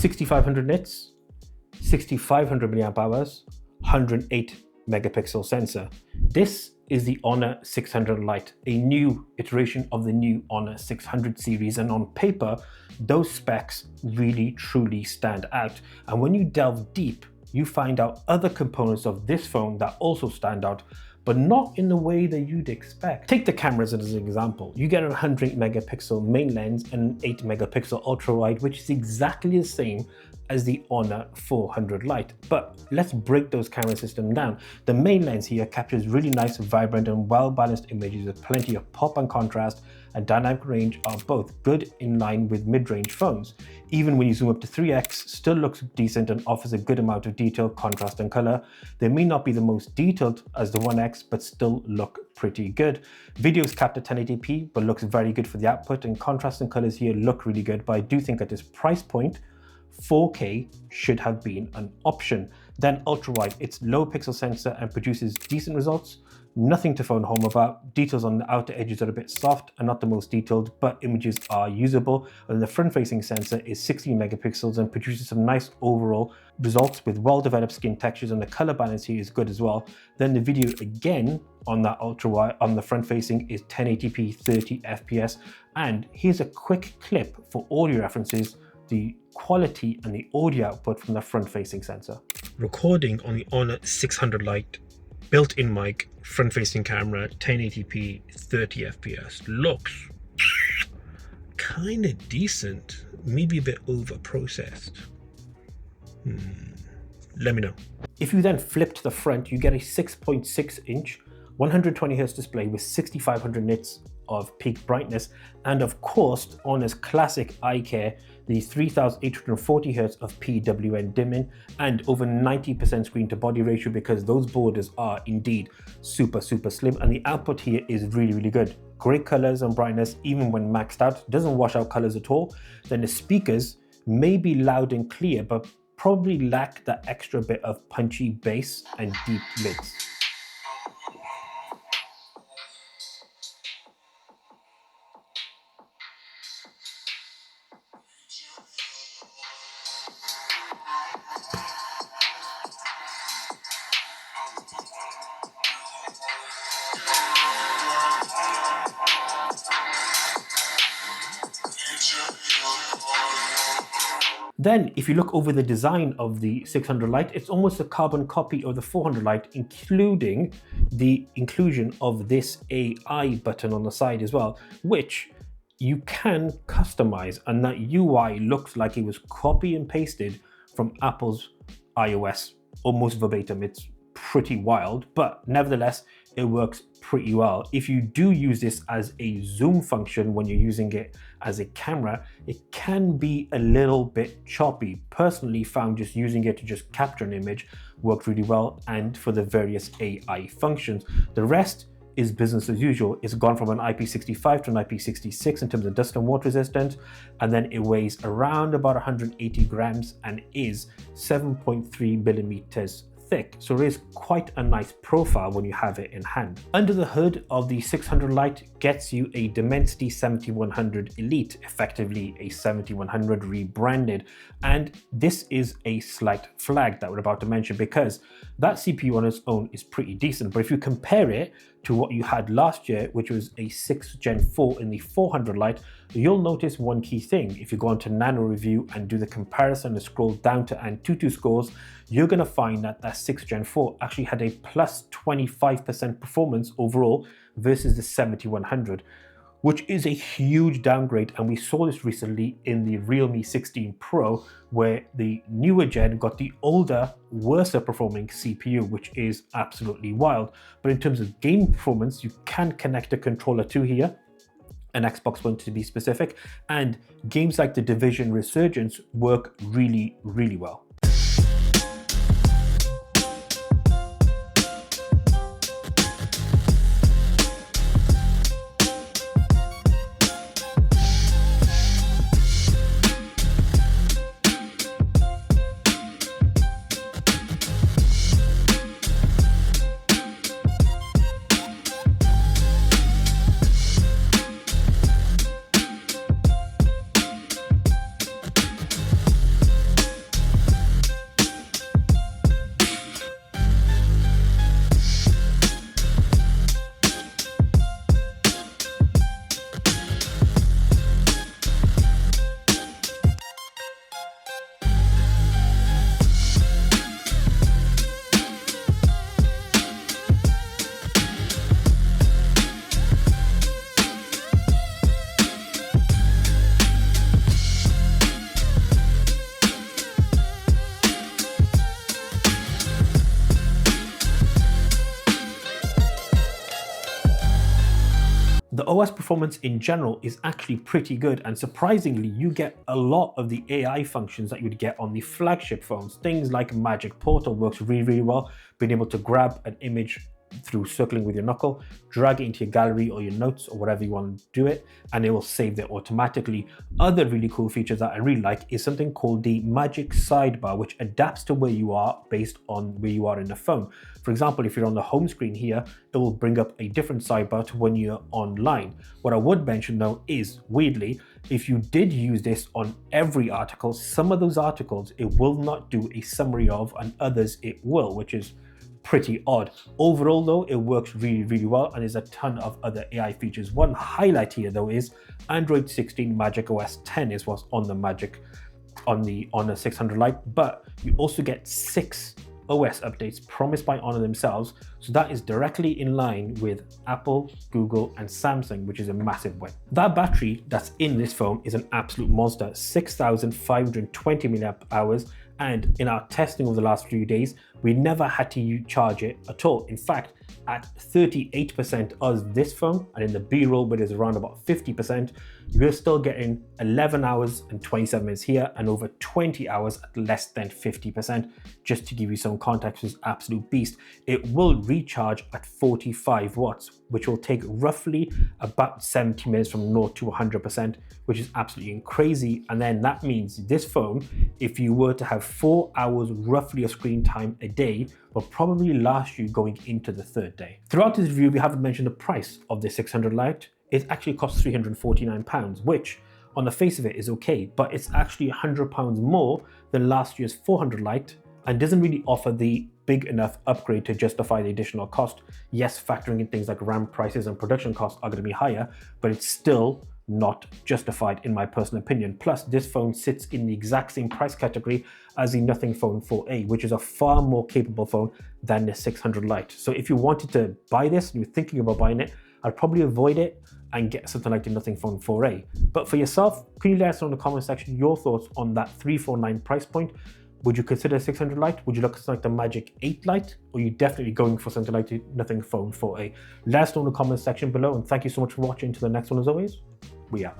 6500 nits, 6500 milliamp hours, 108 megapixel sensor. This is the Honor 600 Lite, a new iteration of the new Honor 600 series, and on paper, those specs really truly stand out. And when you delve deep, you find out other components of this phone that also stand out, but not in the way that you'd expect. Take the cameras as an example. You get a 108 megapixel main lens and an 8 megapixel ultra wide, which is exactly the same as the Honor 400 Lite. But let's break those camera systems down. The main lens here captures really nice, vibrant and well-balanced images with plenty of pop and contrast, and dynamic range are both good in line with mid-range phones. Even when you zoom up to 3x, still looks decent and offers a good amount of detail, contrast and color. They may not be the most detailed as the 1X, but still look pretty good. Videos capped at 1080p, but looks very good for the output, and contrast and colors here look really good, but I do think at this price point, 4K should have been an option. Then ultra wide, it's low pixel sensor and produces decent results. Nothing to phone home about. Details on the outer edges are a bit soft and not the most detailed, but images are usable. And the front facing sensor is 16 megapixels and produces some nice overall results with well developed skin textures, and the color balance here is good as well. Then the video again on that ultra wide on the front facing is 1080p 30 fps. And here's a quick clip for audio references, the quality and the audio output from the front-facing sensor. Recording on the Honor 600 Lite, built-in mic, front-facing camera, 1080p, 30 fps. Looks kind of decent, maybe a bit over-processed. Let me know. If you then flip to the front, you get a 6.6-inch 120Hz display with 6500 nits of peak brightness, and of course, Honor's classic eye care, the 3840 Hz of PWM dimming, and over 90% screen to body ratio, because those borders are indeed super slim, and the output here is really good. Great colors and brightness even when maxed out, doesn't wash out colors at all. Then the speakers may be loud and clear, but probably lack that extra bit of punchy bass and deep mids. Then, if you look over the design of the 600 Lite, it's almost a carbon copy of the 400 Lite, including the inclusion of this AI button on the side as well, which you can customize, and that UI looks like it was copy and pasted from Apple's iOS, almost verbatim. It's pretty wild, but nevertheless, it works pretty well. If you do use this as a zoom function when you're using it as a camera, it can be a little bit choppy. Personally found just using it to just capture an image worked really well, and for the various AI functions. The rest is business as usual. It's gone from an IP65 to an IP66 in terms of dust and water resistance, and then it weighs around about 180 grams and is 7.3 millimeters thick, so it is quite a nice profile when you have it in hand. Under the hood of the 600 Lite gets you a Dimensity 7100 Elite, effectively a 7100 rebranded, and this is a slight flag that we're about to mention, because that CPU on its own is pretty decent, but if you compare it to what you had last year, which was a 6th Gen 4 in the 400 Lite, you'll notice one key thing. If you go onto Nano Review and do the comparison and scroll down to Antutu scores, you're going to find that that 6th Gen 4 actually had a plus 25% performance overall versus the 7100, which is a huge downgrade. And we saw this recently in the Realme 16 Pro, where the newer gen got the older, worse performing CPU, which is absolutely wild. But in terms of game performance, you can connect a controller to here, an Xbox One to be specific, and games like The Division Resurgence work really well. OS performance in general is actually pretty good, and surprisingly, you get a lot of the AI functions that you would get on the flagship phones. Things like Magic Portal works really, really well, being able to grab an image through circling with your knuckle, drag it into your gallery or your notes or whatever you want to do it, and it will save there automatically. Other really cool features that I really like is something called the Magic Sidebar, which adapts to where you are based on where you are in the phone. For example, if you're on the home screen here, it will bring up a different sidebar to when you're online. What I would mention though is, weirdly, if you did use this on every article, some of those articles it will not do a summary of, and others it will, which is pretty odd. Overall though, it works really, really well, and there's a ton of other AI features. One highlight here though is Android 16 Magic OS 10 is what's on the Honor 600 Lite, but you also get 6 OS updates promised by Honor themselves, so that is directly in line with Apple, Google and Samsung, which is a massive win. That battery that's in this phone is an absolute monster, 6,520 milliamp hours, and in our testing over the last few days, we never had to charge it at all. In fact, at 38% of this phone, and in the B-roll, but it's around about 50%, you're still getting 11 hours and 27 minutes here, and over 20 hours at less than 50%. Just to give you some context, it's absolute beast. It will recharge at 45 watts, which will take roughly about 70 minutes from 0 to 100%, which is absolutely crazy. And then that means this phone, if you were to have 4 hours roughly of screen time a day, will probably last you going into the 3rd day. Throughout this review, we haven't mentioned the price of the 600 Lite. It actually costs £349, which on the face of it is okay, but it's actually £100 more than last year's 400 Lite, and doesn't really offer the big enough upgrade to justify the additional cost. Yes, factoring in things like RAM prices and production costs are going to be higher, but it's still not justified in my personal opinion. Plus, this phone sits in the exact same price category as the Nothing Phone 4a, which is a far more capable phone than the 600 Lite. So if you wanted to buy this and you're thinking about buying it, I'd probably avoid it and get something like the Nothing Phone 4a. But for yourself, can you let us know in the comment section your thoughts on that 349 price point? Would you consider 600 Lite? Would you look at something like the Magic 8 Lite? Or are you definitely going for something like the Nothing Phone 4a? Let us know in the comment section below, and thank you so much for watching. Until the next one, as always, we out.